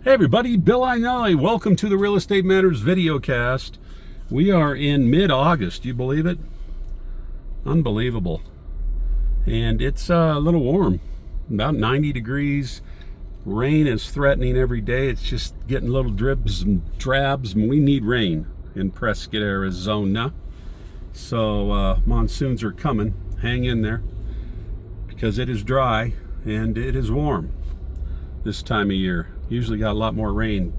Hey everybody, Bill Ainelli. Welcome to the Real Estate Matters videocast. We are in mid-August. Do you believe it? Unbelievable. And it's a little warm, about 90 degrees. Rain is threatening every day. It's just getting little dribs and drabs, and we need rain in Prescott, Arizona. So monsoons are coming. Hang in there, because it is dry and it is warm this time of year. Usually got a lot more rain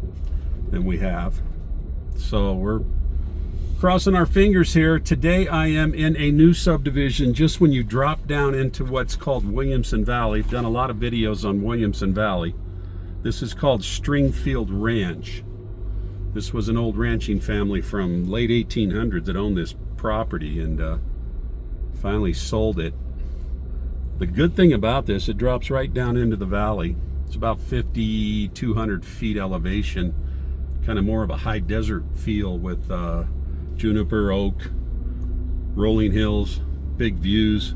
than we have. So we're crossing our fingers here. Today I am in a new subdivision just when you drop down into what's called Williamson Valley. I've done a lot of videos on Williamson Valley. This is called Stringfield Ranch. This was an old ranching family from late 1800s that owned this property and finally sold it. The good thing about this, it drops right down into the valley. It's about 5,200 feet elevation, kind of more of a high desert feel with juniper, oak, rolling hills, big views.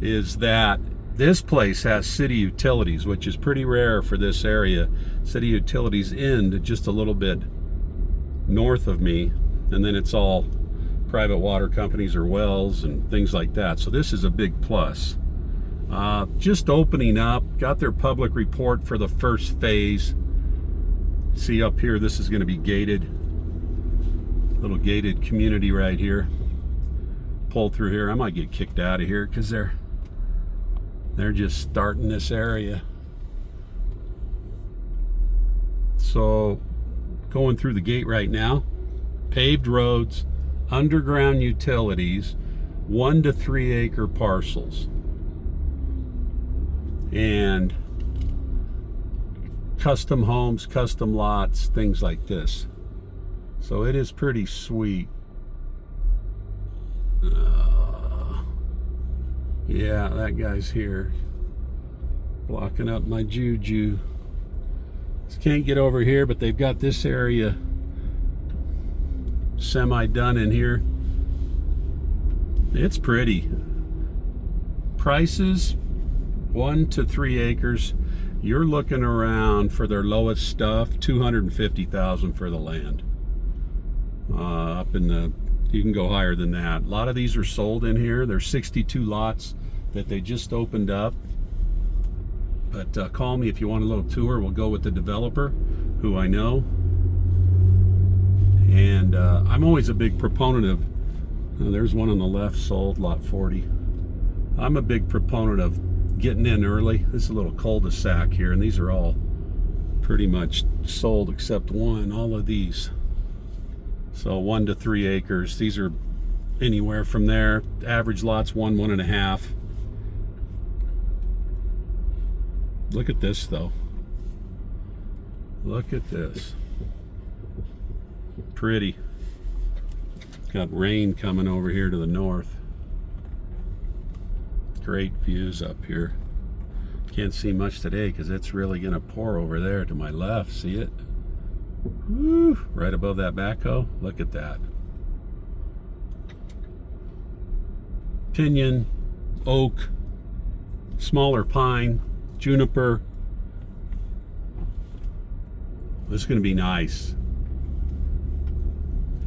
Is that this place has city utilities, which is pretty rare for this area. City utilities end just a little bit north of me, and then it's all private water companies or wells and things like that. So this is a big plus. Just opening up, got their public report for the first phase. See up here, this is going to be gated. Little gated community right here. Pull through here. I might get kicked out of here because they're just starting this area. So going through the gate right now. Paved roads, underground utilities, 1 to 3 acre parcels, and custom homes, custom lots, things like this. So it is pretty sweet. Yeah, that guy's here blocking up my juju. Just can't get over here, but they've got this area semi done in here. It's pretty. Prices 1 to 3 acres, you're looking around for their lowest stuff $250,000 for the land. Up in the, you can go higher than that. A lot of these are sold in here. There's 62 lots that they just opened up. But call me if you want a little tour. We'll go with the developer who I know. And I'm always a big proponent of, there's one on the left sold, lot 40. I'm a big proponent of getting in early. This is a little cul-de-sac here, and these are all pretty much sold except one, all of these. So 1 to 3 acres. These are anywhere from there. Average lots 1, 1.5. Look at this though. Look at this. Pretty. Got rain coming over here to the north. Great views up here. Can't see much today because it's really going to pour over there to my left. See it? Woo, right above that backhoe. Look at that. Pinyon, oak, smaller pine, juniper. This is going to be nice.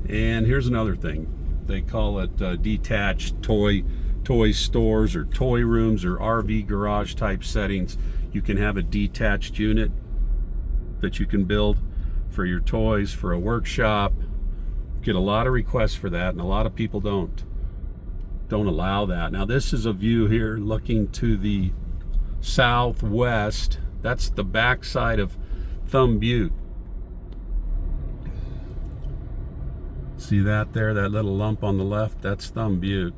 And here's another thing. They call it detached toy stores or toy rooms or RV garage type settings. You can have a detached unit that you can build for your toys, for a workshop. Get a lot of requests for that, and a lot of people don't allow that. Now this is a view here looking to the southwest. That's the backside of Thumb Butte. See that there, that little lump on the left? That's Thumb Butte.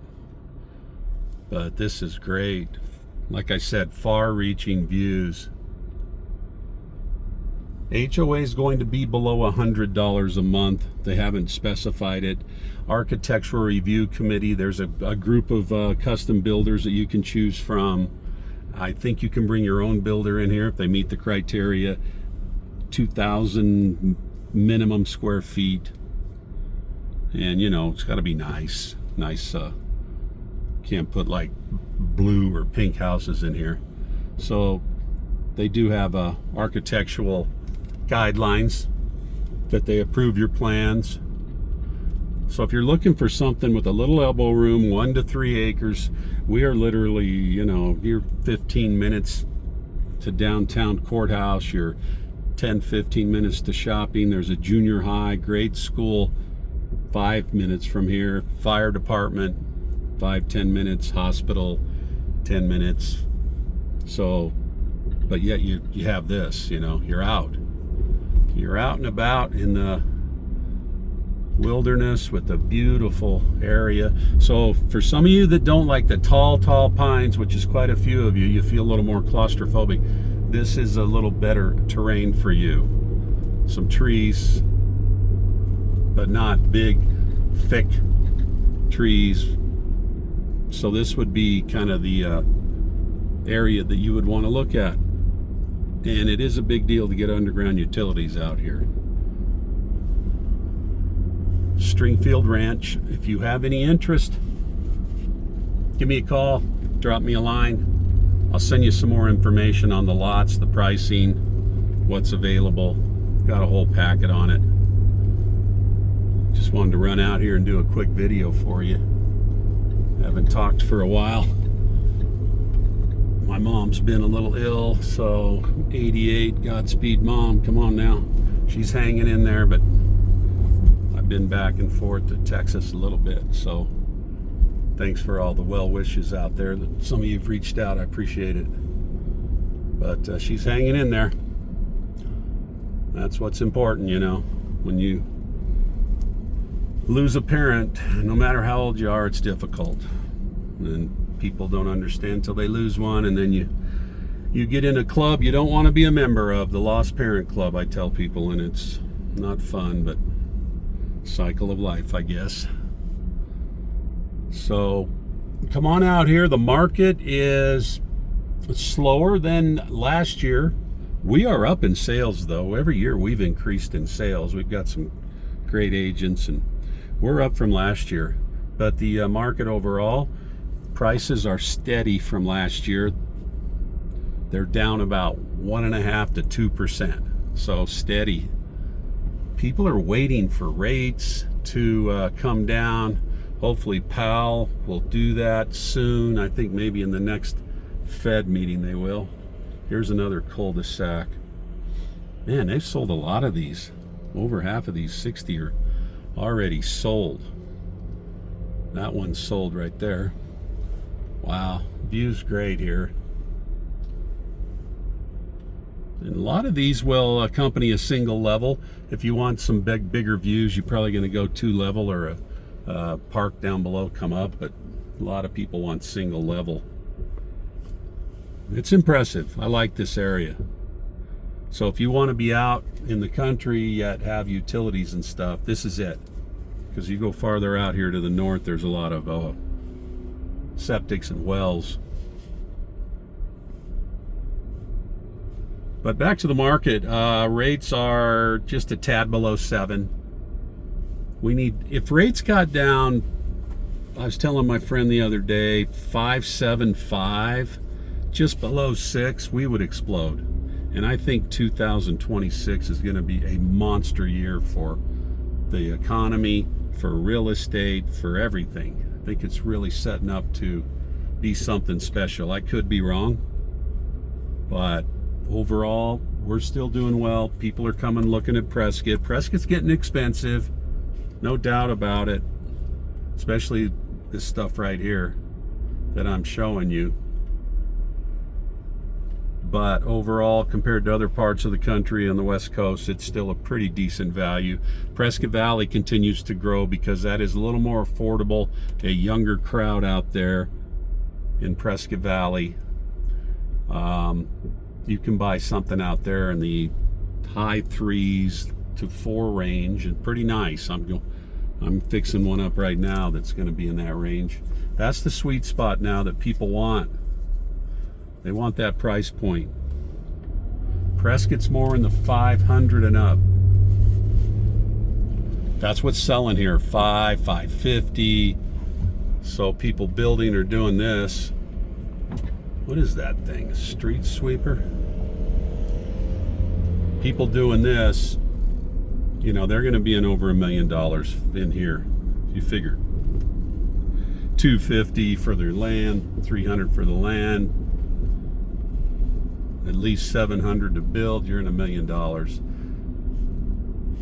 But this is great. Like I said, far-reaching views. HOA is going to be below $100 a month. They haven't specified it. Architectural Review Committee, there's a group of custom builders that you can choose from. I think you can bring your own builder in here if they meet the criteria. 2,000 minimum square feet. And you know, it's got to be nice. Can't put like blue or pink houses in here. So they do have architectural guidelines that they approve your plans. So if you're looking for something with a little elbow room, 1 to 3 acres, we are literally, you're 15 minutes to downtown courthouse, you're 10, 15 minutes to shopping. There's a junior high, grade school, 5 minutes from here, fire department, 5-10 minutes, hospital, 10 minutes. So, but yet you have this, you're out and about in the wilderness with a beautiful area. So for some of you that don't like the tall pines, which is quite a few of you, you feel a little more claustrophobic, this is a little better terrain for you. Some trees, but not big, thick trees. So this would be kind of the area that you would want to look at. And it is a big deal to get underground utilities out here. Stringfield Ranch. If you have any interest, give me a call, drop me a line. I'll send you some more information on the lots, the pricing, what's available. Got a whole packet on it. Just wanted to run out here and do a quick video for you. Haven't talked for a while. My mom's been a little ill, so 88, Godspeed Mom, come on now. She's hanging in there, but I've been back and forth to Texas a little bit, so thanks for all the well wishes out there. That some of you have reached out, I appreciate it. But she's hanging in there. That's what's important, when you lose a parent, no matter how old you are, it's difficult. And people don't understand until they lose one, and then you get in a club you don't want to be a member of, the Lost Parent Club, I tell people, and it's not fun, but cycle of life, I guess. So come on out here. The market is slower than last year. We are up in sales, though. Every year we've increased in sales. We've got some great agents, and we're up from last year. But the market overall, prices are steady from last year. They're down about 1.5% to 2%. So steady. People are waiting for rates to come down. Hopefully Powell will do that soon. I think maybe in the next Fed meeting they will. Here's another cul-de-sac. Man, they've sold a lot of these. Over half of these 60 are already sold. That one's sold right there. Wow, view's great here. And a lot of these will accompany a single level. If you want some bigger views, you're probably going to go 2 level, or a park down below come up, but a lot of people want single level. It's impressive. I like this area. So if you want to be out in the country yet have utilities and stuff, this is it. Because you go farther out here to the north, there's a lot of septics and wells. But back to the market, rates are just a tad below 7. If rates got down, I was telling my friend the other day, 5.75, just below 6, we would explode. And I think 2026 is going to be a monster year for the economy, for real estate, for everything. I think it's really setting up to be something special. I could be wrong, but overall, we're still doing well. People are coming looking at Prescott. Prescott's getting expensive, no doubt about it, especially this stuff right here that I'm showing you. But overall, compared to other parts of the country on the West Coast, it's still a pretty decent value. Prescott Valley continues to grow because that is a little more affordable, a younger crowd out there in Prescott Valley. You can buy something out there in the high 3s to 4 range, and pretty nice. I'm fixing one up right now that's going to be in that range. That's the sweet spot now that people want. They want that price point. Prescott's more in the 500 and up. That's what's selling here, 550. So people building are doing this. What is that thing? A street sweeper? people doing this, you know, they're going to be in over $1 million in here. You figure $250 for their land, $300 for the land, at least $700 to build. You're in $1 million,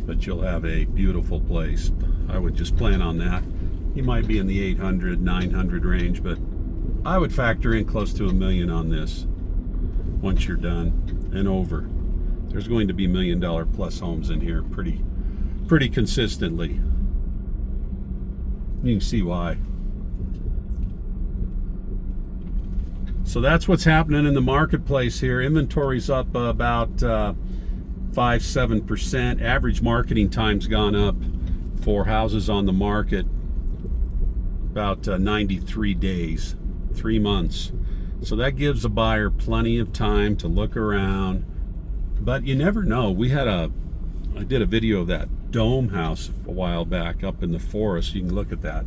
but you'll have a beautiful place. I would just plan on that. You might be in the 800, 900 range, but I would factor in close to $1 million on this once you're done and over. There's going to be $1 million plus homes in here pretty consistently. You can see why. So that's what's happening in the marketplace here. Inventory's up about 5-7%. Average marketing time's gone up for houses on the market about 93 days, 3 months. So that gives a buyer plenty of time to look around. But you never know. I did a video of that dome house a while back up in the forest. You can look at that.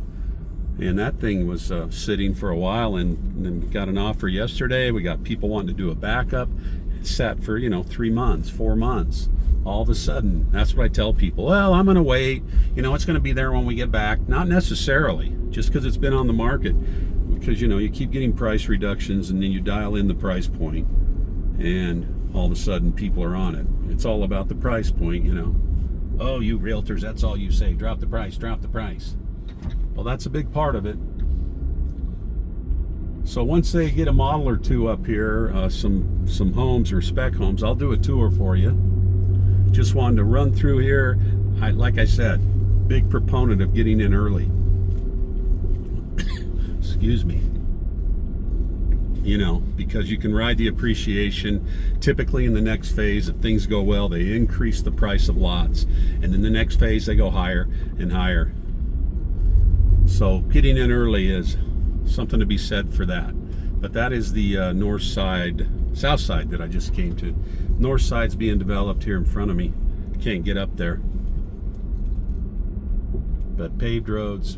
And that thing was sitting for a while, and then we got an offer yesterday. We got people wanting to do a backup. It sat for, 3 months, 4 months. All of a sudden, that's what I tell people. Well, I'm going to wait. It's going to be there when we get back. Not necessarily, just because it's been on the market. Because, you keep getting price reductions, and then you dial in the price point, and all of a sudden people are on it. It's all about the price point, Oh, you realtors, that's all you say. Drop the price, drop the price. Well, that's a big part of it. So once they get a model or two up here, some homes or spec homes, I'll do a tour for you. Just wanted to run through here. Like I said, big proponent of getting in early. Excuse me. Because you can ride the appreciation. Typically in the next phase, if things go well, they increase the price of lots. And in the next phase, they go higher and higher. So getting in early is something to be said for that. But that is the south side that I just came to. North side's being developed here in front of me. Can't get up there. But paved roads,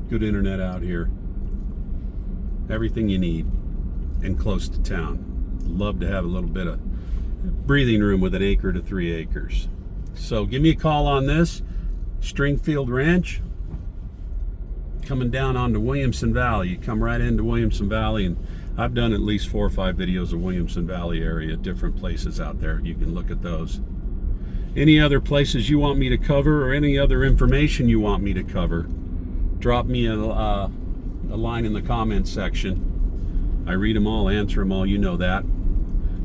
good internet out here. Everything you need, and close to town. Love to have a little bit of breathing room with 1 acre to 3 acres. So give me a call on this. Stringfield Ranch, coming down onto Williamson Valley. You come right into Williamson Valley, and I've done at least 4 or 5 videos of Williamson Valley area, different places out there. You can look at those. Any other places you want me to cover, or any other information you want me to cover, drop me a line in the comments section. I read them all, answer them all, you know that.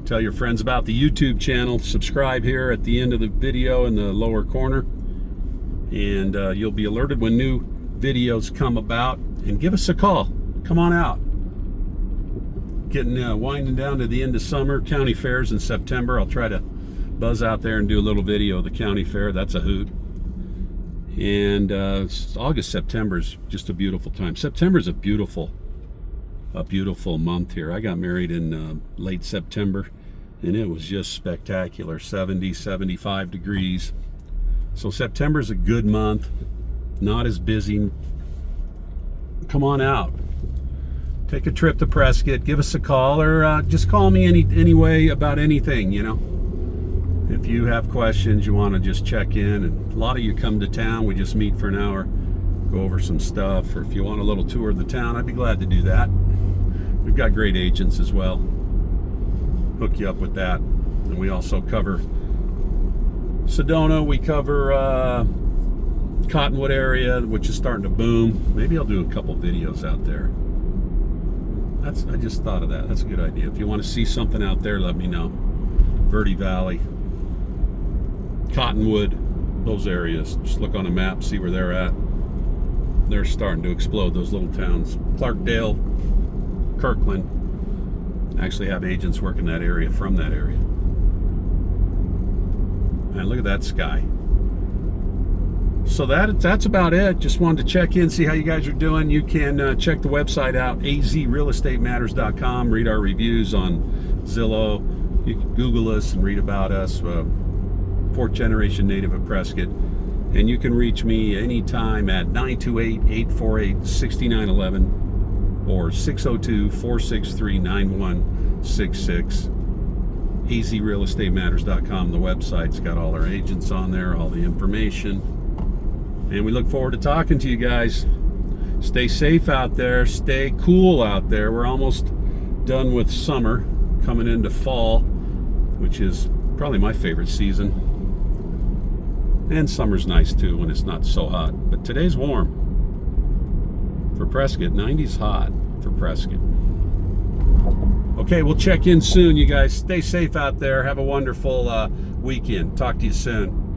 Tell your friends about the YouTube channel. Subscribe here at the end of the video in the lower corner, and you'll be alerted when new videos come about. And give us a call. Come on out. Getting winding down to the end of summer. County fairs in September. I'll try to buzz out there and do a little video of the county fair. That's a hoot. And August, September is just a beautiful time. September is a beautiful month here. I got married in late September, and it was just spectacular. 70, 75 degrees. So September is a good month. Not as busy. Come on out. Take a trip to Prescott. Give us a call, or just call me anyway about anything, If you have questions, you want to just check in, and a lot of you come to town, we just meet for an hour, go over some stuff, or if you want a little tour of the town, I'd be glad to do that. We've got great agents as well. Hook you up with that. And we also cover Sedona, we cover Cottonwood area, which is starting to boom. Maybe I'll do a couple videos out there. I just thought of that. That's a good idea. If you want to see something out there, let me know. Verde Valley, Cottonwood, those areas. Just look on a map, see where they're at. They're starting to explode, those little towns. Clarkdale, Kirkland. I actually have agents working that area from that area. And look at that sky. So that's about it. Just wanted to check in, see how you guys are doing. You can check the website out, azrealestatematters.com. Read our reviews on Zillow. You can Google us and read about us. 4th generation native of Prescott. And you can reach me anytime at 928-848-6911 or 602-463-9166. easyrealestatematters.com. The website's got all our agents on there, all the information. And we look forward to talking to you guys. Stay safe out there. Stay cool out there. We're almost done with summer, coming into fall, which is probably my favorite season. And summer's nice too when it's not so hot. But today's warm. For Prescott, 90's hot for Prescott. Okay, we'll check in soon, you guys. Stay safe out there. Have a wonderful weekend. Talk to you soon.